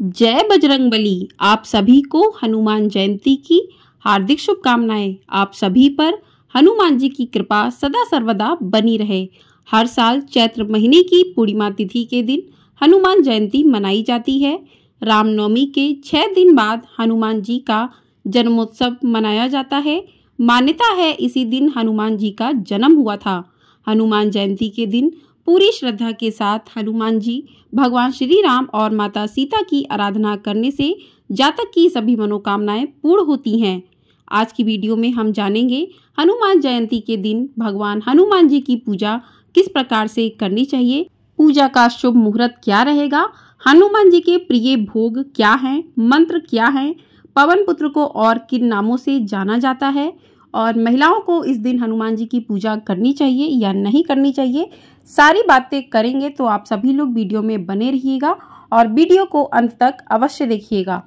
जय बजरंगबली। आप सभी को हनुमान जयंती की हार्दिक शुभकामनाएं। आप सभी पर हनुमान जी की कृपा सदा सर्वदा बनी रहे। हर साल चैत्र महीने की पूर्णिमा तिथि के दिन हनुमान जयंती मनाई जाती है। रामनवमी के 6 दिन बाद हनुमान जी का जन्मोत्सव मनाया जाता है। मान्यता है इसी दिन हनुमान जी का जन्म हुआ था। हनुमान जयंती के दिन पूरी श्रद्धा के साथ हनुमान जी भगवान श्री राम और माता सीता की आराधना करने से जातक की सभी मनोकामनाएं पूर्ण होती हैं। आज की वीडियो में हम जानेंगे हनुमान जयंती के दिन भगवान हनुमान जी की पूजा किस प्रकार से करनी चाहिए, पूजा का शुभ मुहूर्त क्या रहेगा, हनुमान जी के प्रिय भोग क्या हैं, मंत्र क्या हैं, पवन पुत्र को और किन नामों से जाना जाता है और महिलाओं को इस दिन हनुमान जी की पूजा करनी चाहिए या नहीं करनी चाहिए, सारी बातें करेंगे। तो आप सभी लोग वीडियो में बने रहिएगा और वीडियो को अंत तक अवश्य देखिएगा।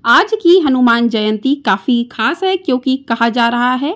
आज की हनुमान जयंती काफ़ी खास है क्योंकि कहा जा रहा है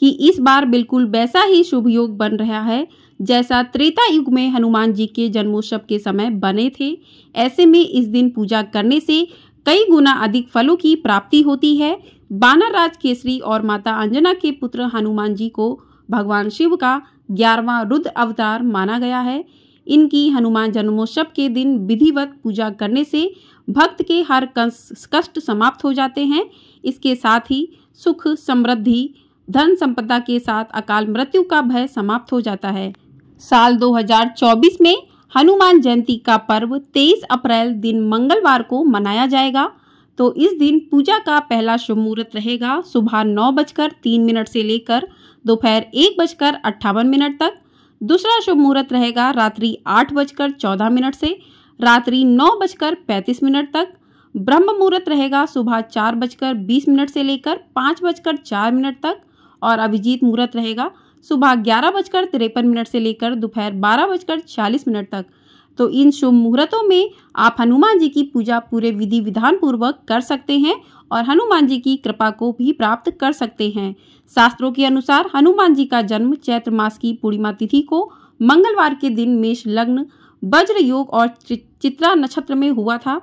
कि इस बार बिल्कुल वैसा ही शुभ योग बन रहा है जैसा त्रेता युग में हनुमान जी के जन्मोत्सव के समय बने थे। ऐसे में इस दिन पूजा करने से कई गुना अधिक फलों की प्राप्ति होती है। वानर राज केसरी और माता अंजना के पुत्र हनुमान जी को भगवान शिव का 11वां रुद्र अवतार माना गया है। इनकी हनुमान जन्मोत्सव के दिन विधिवत पूजा करने से भक्त के हर कष्ट समाप्त हो जाते हैं। इसके साथ ही सुख समृद्धि धन संपदा के साथ अकाल मृत्यु का भय समाप्त हो जाता है। साल 2024 में हनुमान जयंती का पर्व 23 अप्रैल दिन मंगलवार को मनाया जाएगा। तो इस दिन पूजा का पहला शुभ मुहूर्त रहेगा सुबह 9:03 से लेकर दोपहर 1:58 तक। दूसरा शुभ मुहूर्त रहेगा रात्रि 8:14 से रात्रि 9:35 तक। ब्रह्म मुहूर्त रहेगा सुबह 4:20 से लेकर 5:04 तक और अभिजीत मुहूर्त रहेगा सुबह 11:53 से लेकर दोपहर 12:40 तक। तो इन शुभ मुहूर्तों में आप हनुमान जी की पूजा पूरे विधि विधान पूर्वक कर सकते हैं और हनुमान जी की कृपा को भी प्राप्त कर सकते हैं। शास्त्रों के अनुसार हनुमान जी का जन्म चैत्र मास की पूर्णिमा तिथि को मंगलवार के दिन मेष लग्न वज्र योग और चित्रा नक्षत्र में हुआ था।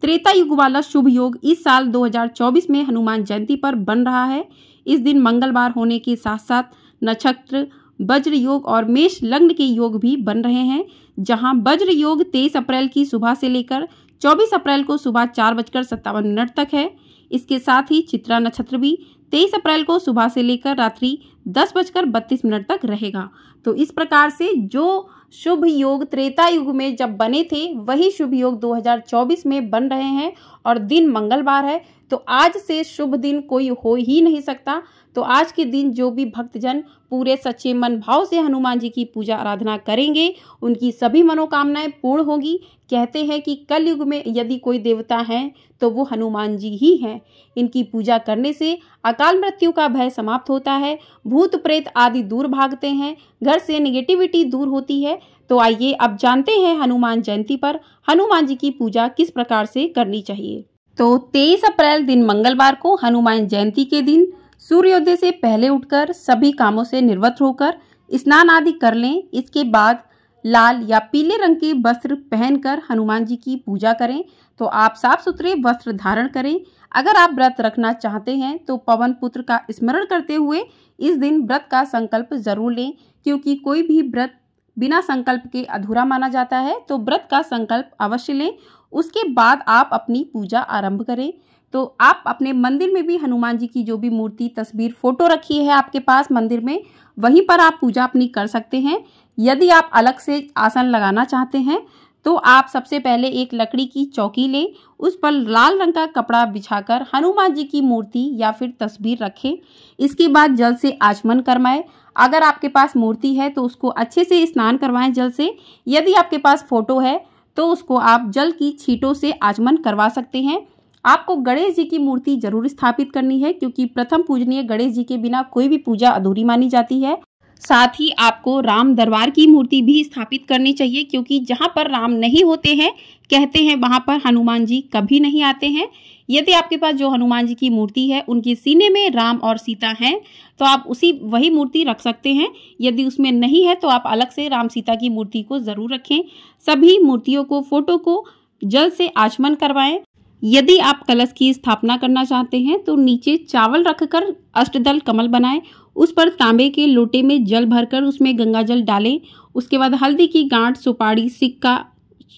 त्रेता युग वाला शुभ योग इस साल 2024 में हनुमान जयंती पर बन रहा है। इस दिन मंगलवार होने के साथ साथ नक्षत्र वज्र योग और मेष लग्न के योग भी बन रहे हैं, जहां वज्र योग 23 अप्रैल की सुबह से लेकर 24 अप्रैल को सुबह 4:57 तक है। इसके साथ ही चित्रा नक्षत्र भी 23 अप्रैल को सुबह से लेकर रात्रि 10:32 तक रहेगा। तो इस प्रकार से जो शुभ योग त्रेता युग में जब बने थे वही शुभ योग 2024 में बन रहे हैं और दिन मंगलवार है। तो आज से शुभ दिन कोई हो ही नहीं सकता। तो आज के दिन जो भी भक्तजन पूरे सच्चे मन भाव से हनुमान जी की पूजा आराधना करेंगे उनकी सभी मनोकामनाएं पूर्ण होगी। कहते हैं कि कलयुग में यदि कोई देवता हैं तो वो हनुमान जी ही हैं। इनकी पूजा करने से अकाल मृत्यु का भय समाप्त होता है, भूत प्रेत आदि दूर भागते हैं, घर से निगेटिविटी दूर होती है। तो आइए अब जानते हैं हनुमान जयंती पर हनुमान जी की पूजा किस प्रकार से करनी चाहिए। तो 23 अप्रैल दिन मंगलवार को हनुमान जयंती के दिन सूर्योदय से पहले उठकर सभी कामों से निवृत्त होकर स्नान आदि कर लें। इसके बाद लाल या पीले रंग के वस्त्र पहनकर हनुमान जी की पूजा करें। तो आप साफ सुथरे वस्त्र धारण करें। अगर आप व्रत रखना चाहते हैं तो पवन पुत्र का स्मरण करते हुए इस दिन व्रत का संकल्प जरूर लें, क्योंकि कोई भी व्रत बिना संकल्प के अधूरा माना जाता है। तो व्रत का संकल्प अवश्य लें। उसके बाद आप अपनी पूजा आरंभ करें। तो आप अपने मंदिर में भी हनुमान जी की जो भी मूर्ति तस्वीर फोटो रखी है आपके पास मंदिर में, वहीं पर आप पूजा अपनी कर सकते हैं। यदि आप अलग से आसन लगाना चाहते हैं तो आप सबसे पहले एक लकड़ी की चौकी लें, उस पर लाल रंग का कपड़ा बिछाकर हनुमान जी की मूर्ति या फिर तस्वीर रखें। इसके बाद जल से आचमन करवाएं। अगर आपके पास मूर्ति है तो उसको अच्छे से स्नान करवाएं जल से। यदि आपके पास फोटो है तो उसको आप जल की छींटों से आचमन करवा सकते हैं। आपको गणेश जी की मूर्ति जरूर स्थापित करनी है, क्योंकि प्रथम पूजनीय गणेश जी के बिना कोई भी पूजा अधूरी मानी जाती है। साथ ही आपको राम दरबार की मूर्ति भी स्थापित करनी चाहिए, क्योंकि जहां पर राम नहीं होते हैं कहते हैं वहां पर हनुमान जी कभी नहीं आते हैं। यदि आपके पास जो हनुमान जी की मूर्ति है उनके सीने में राम और सीता हैं तो आप वही मूर्ति रख सकते हैं। यदि उसमें नहीं है तो आप अलग से राम सीता की मूर्ति को जरूर रखें। सभी मूर्तियों को फोटो को जल से आचमन करवाएं। यदि आप कलश की स्थापना करना चाहते हैं तो नीचे चावल रखकर अष्टदल कमल बनाएं, उस पर तांबे के लोटे में जल भरकर उसमें गंगा जल डालें। उसके बाद हल्दी की गांठ, सुपारी, सिक्का,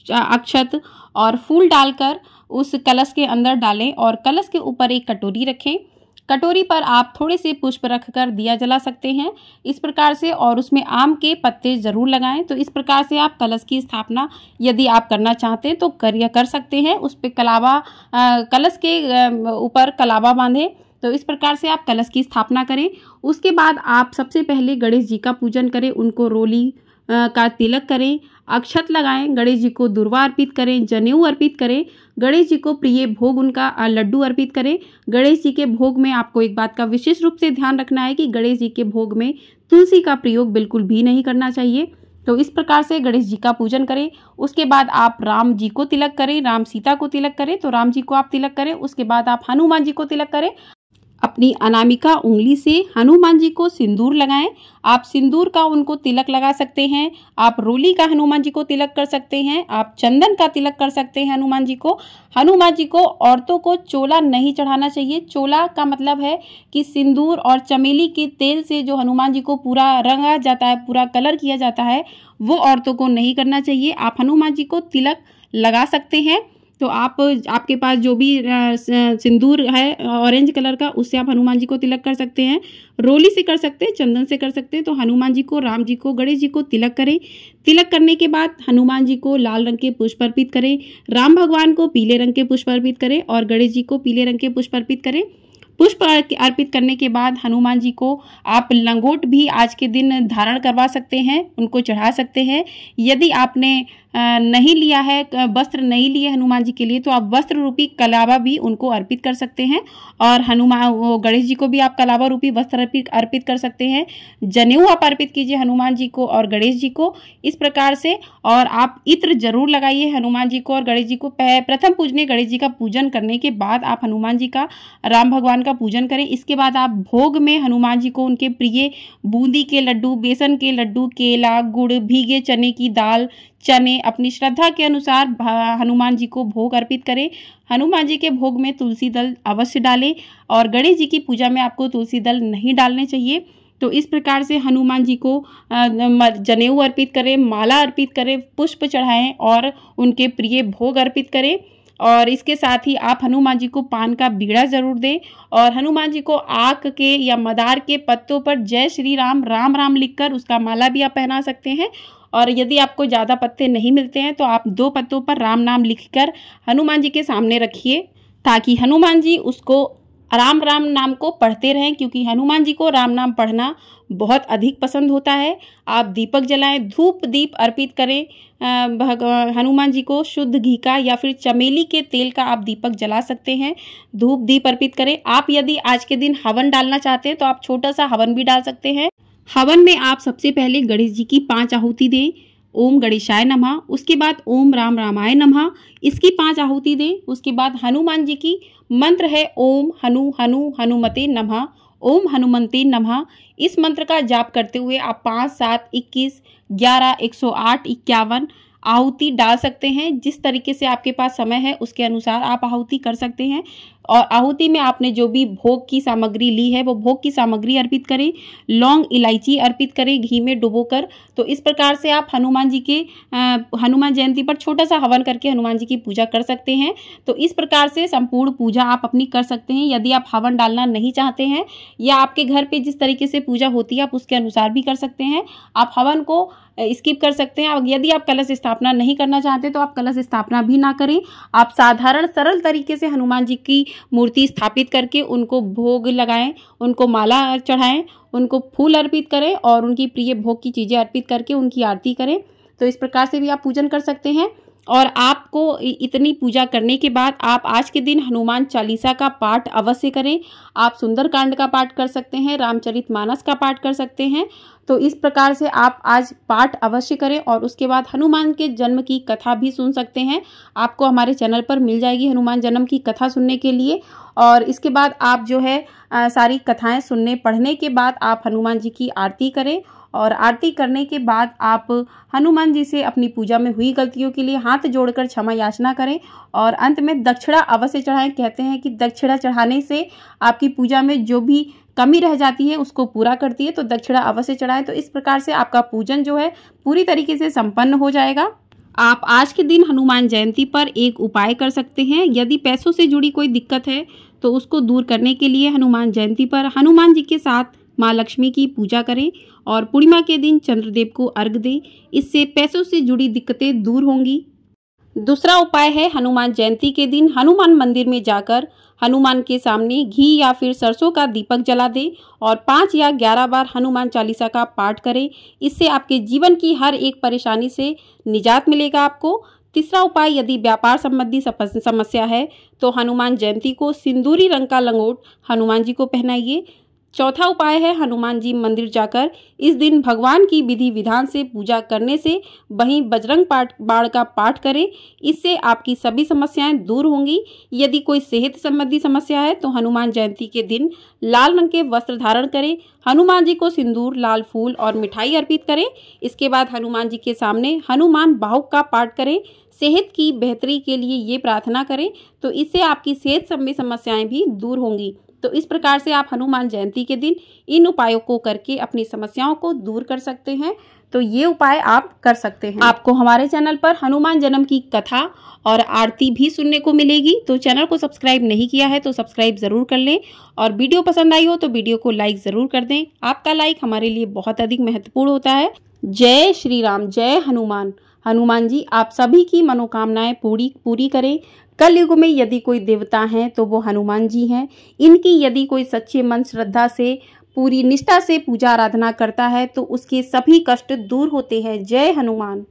अक्षत और फूल डालकर उस कलश के अंदर डालें और कलश के ऊपर एक कटोरी रखें। कटोरी पर आप थोड़े से पुष्प रखकर दिया जला सकते हैं इस प्रकार से, और उसमें आम के पत्ते जरूर लगाएं। तो इस प्रकार से आप कलश की स्थापना यदि आप करना चाहते हैं तो कर सकते हैं। उस पर कलावा, कलश के ऊपर कलावा बांधें। तो इस प्रकार से आप कलश की स्थापना करें। उसके बाद आप सबसे पहले गणेश जी का पूजन करें, उनको रोली का तिलक करें, अक्षत लगाएं, गणेश जी को दुर्वा अर्पित करें, जनेऊ अर्पित करें, गणेश जी को प्रिय भोग उनका लड्डू अर्पित करें। गणेश जी के भोग में आपको एक बात का विशेष रूप से ध्यान रखना है कि गणेश जी के भोग में तुलसी का प्रयोग बिल्कुल भी नहीं करना चाहिए। तो इस प्रकार से गणेश जी का पूजन करें। उसके बाद आप राम जी को तिलक करें, राम सीता को तिलक करें, तो राम जी को आप तिलक करें। उसके बाद आप हनुमान जी को तिलक करें। अपनी अनामिका उंगली से हनुमान जी को सिंदूर लगाएं। आप सिंदूर का उनको तिलक लगा सकते हैं, आप रोली का हनुमान जी को तिलक कर सकते हैं, आप चंदन का तिलक कर सकते हैं हनुमान जी को। हनुमान जी को औरतों को चोला नहीं चढ़ाना चाहिए। चोला का मतलब है कि सिंदूर और चमेली के तेल से जो हनुमान जी को पूरा रंगा जाता है, पूरा कलर किया जाता है, वो औरतों को नहीं करना चाहिए। आप हनुमान जी को तिलक लगा सकते हैं। तो आपके पास जो भी सिंदूर है ऑरेंज कलर का, उससे आप हनुमान जी को तिलक कर सकते हैं। रोली से कर सकते हैं, चंदन से कर सकते हैं। तो हनुमान जी को, राम जी को, गणेश जी को तिलक करें। तिलक करने के बाद हनुमान जी को लाल रंग के पुष्प अर्पित करें, राम भगवान को पीले रंग के पुष्प अर्पित करें और गणेश जी को पीले रंग के पुष्प अर्पित करें। पुष्प अर्पित करने के बाद हनुमान जी को आप लंगोट भी आज के दिन धारण करवा सकते हैं, उनको चढ़ा सकते हैं। यदि आपने नहीं लिया है, वस्त्र नहीं लिए हनुमान जी के लिए, तो आप वस्त्र रूपी कलावा भी उनको अर्पित कर सकते हैं और गणेश जी को भी आप कलावा रूपी वस्त्र अर्पित कर सकते हैं। जनेऊ आप अर्पित कीजिए हनुमान जी को और गणेश जी को इस प्रकार से। और आप इत्र जरूर लगाइए हनुमान जी को और गणेश जी को। प्रथम पूजनीय गणेश जी का पूजन करने के बाद आप हनुमान जी का, राम भगवान का पूजन करें। इसके बाद आप भोग में हनुमान जी को उनके प्रिय बूंदी के लड्डू, बेसन के लड्डू, केला, गुड़, भीगे चने की दाल, चने अपनी श्रद्धा के अनुसार हनुमान जी को भोग अर्पित करें। हनुमान जी के भोग में तुलसी दल अवश्य डालें और गणेश जी की पूजा में आपको तुलसी दल नहीं डालने चाहिए। तो इस प्रकार से हनुमान जी को जनेऊ अर्पित करें, माला अर्पित करें, पुष्प चढ़ाएं और उनके प्रिय भोग अर्पित करें। और इसके साथ ही आप हनुमान जी को पान का बीड़ा जरूर दें और हनुमान जी को आक के या मदार के पत्तों पर जय श्री राम, राम राम लिखकर उसका माला भी आप पहना सकते हैं। और यदि आपको ज़्यादा पत्ते नहीं मिलते हैं तो आप 2 पत्तों पर राम नाम लिखकर हनुमान जी के सामने रखिए, ताकि हनुमान जी उसको राम राम नाम को पढ़ते रहें, क्योंकि हनुमान जी को राम नाम पढ़ना बहुत अधिक पसंद होता है। आप दीपक जलाएं, धूप दीप अर्पित करें हनुमान जी को। शुद्ध घी का या फिर चमेली के तेल का आप दीपक जला सकते हैं, धूप दीप अर्पित करें। आप यदि आज के दिन हवन डालना चाहते हैं तो आप छोटा सा हवन भी डाल सकते हैं। हवन में आप सबसे पहले गणेश जी की 5 आहुति दें, ओम गणेशाय नमः। उसके बाद ओम राम रामाय नमः, इसकी 5 आहुति दें। उसके बाद हनुमान जी की मंत्र है ओम हनु हनु हनुमते नमः, ओम हनुमते नमः। इस मंत्र का जाप करते हुए आप 5, 7, 21, 11, 108, 51 आहुति डाल सकते हैं। जिस तरीके से आपके पास समय है उसके अनुसार आप आहुति कर सकते हैं। और आहुति में आपने जो भी भोग की सामग्री ली है वो भोग की सामग्री अर्पित करें, लौंग इलायची अर्पित करें घी में डुबोकर। तो इस प्रकार से आप हनुमान जी के हनुमान जयंती पर छोटा सा हवन करके हनुमान जी की पूजा कर सकते हैं। तो इस प्रकार से संपूर्ण पूजा आप अपनी कर सकते हैं। यदि आप हवन डालना नहीं चाहते हैं या आपके घर पे जिस तरीके से पूजा होती है आप उसके अनुसार भी कर सकते हैं। आप हवन को स्किप कर सकते हैं। यदि आप कलश स्थापना नहीं करना चाहते तो आप कलश स्थापना भी ना करें। आप साधारण सरल तरीके से हनुमान जी की मूर्ति स्थापित करके उनको भोग लगाएं, उनको माला चढ़ाएं, उनको फूल अर्पित करें और उनकी प्रिय भोग की चीज़ें अर्पित करके उनकी आरती करें। तो इस प्रकार से भी आप पूजन कर सकते हैं। और आपको इतनी पूजा करने के बाद आप आज के दिन हनुमान चालीसा का पाठ अवश्य करें। आप सुंदरकांड का पाठ कर सकते हैं, रामचरितमानस का पाठ कर सकते हैं। तो इस प्रकार से आप आज पाठ अवश्य करें और उसके बाद हनुमान के जन्म की कथा भी सुन सकते हैं। आपको हमारे चैनल पर मिल जाएगी हनुमान जन्म की कथा सुनने के लिए। और इसके बाद आप जो है सारी कथाएं सुनने पढ़ने के बाद आप हनुमान जी की आरती करें और आरती करने के बाद आप हनुमान जी से अपनी पूजा में हुई गलतियों के लिए हाथ जोड़कर क्षमा याचना करें और अंत में दक्षिणा अवश्य चढ़ाएं। कहते हैं कि दक्षिणा चढ़ाने से आपकी पूजा में जो भी कमी रह जाती है उसको पूरा करती है, तो दक्षिणा अवश्य चढ़ाएं। तो इस प्रकार से आपका पूजन जो है पूरी तरीके से संपन्न हो जाएगा। आप आज के दिन हनुमान जयंती पर एक उपाय कर सकते हैं। यदि पैसों से जुड़ी कोई दिक्कत है तो उसको दूर करने के लिए हनुमान जयंती पर हनुमान जी के साथ माँ लक्ष्मी की पूजा करें और पूर्णिमा के दिन चंद्रदेव को अर्घ दें। इससे पैसों से जुड़ी दिक्कतें दूर होंगी। दूसरा उपाय है हनुमान जयंती के दिन हनुमान मंदिर में जाकर हनुमान के सामने घी या फिर सरसों का दीपक जला दें और 5 या 11 बार हनुमान चालीसा का पाठ करें। इससे आपके जीवन की हर एक परेशानी से निजात मिलेगा आपको। तीसरा उपाय, यदि व्यापार संबंधी समस्या है तो हनुमान जयंती को सिंदूरी रंग का लंगोट हनुमान जी को पहनाइए। चौथा उपाय है हनुमान जी मंदिर जाकर इस दिन भगवान की विधि विधान से पूजा करने से वहीं बजरंग बाण का पाठ करें। इससे आपकी सभी समस्याएं दूर होंगी। यदि कोई सेहत संबंधी समस्या है तो हनुमान जयंती के दिन लाल रंग के वस्त्र धारण करें, हनुमान जी को सिंदूर, लाल फूल और मिठाई अर्पित करें। इसके बाद हनुमान जी के सामने हनुमान बाहुक का पाठ करें। सेहत की बेहतरी के लिए ये प्रार्थना करें, तो इससे आपकी सेहत संबंधी समस्याएं भी दूर होंगी। तो इस प्रकार से आप हनुमान जयंती के दिन इन उपायों को करके अपनी समस्याओं को दूर कर सकते हैं। तो ये उपाय आप कर सकते हैं। आपको हमारे चैनल पर हनुमान जन्म की कथा और आरती भी सुनने को मिलेगी। तो चैनल को सब्सक्राइब नहीं किया है तो सब्सक्राइब जरूर कर लें और वीडियो पसंद आई हो तो वीडियो को लाइक जरूर कर दें। आपका लाइक हमारे लिए बहुत अधिक महत्वपूर्ण होता है। जय श्री राम, जय हनुमान। हनुमान जी आप सभी की मनोकामनाएं पूरी करें। कलयुग में यदि कोई देवता हैं तो वो हनुमान जी हैं। इनकी यदि कोई सच्चे मन श्रद्धा से पूरी निष्ठा से पूजा आराधना करता है तो उसके सभी कष्ट दूर होते हैं। जय हनुमान।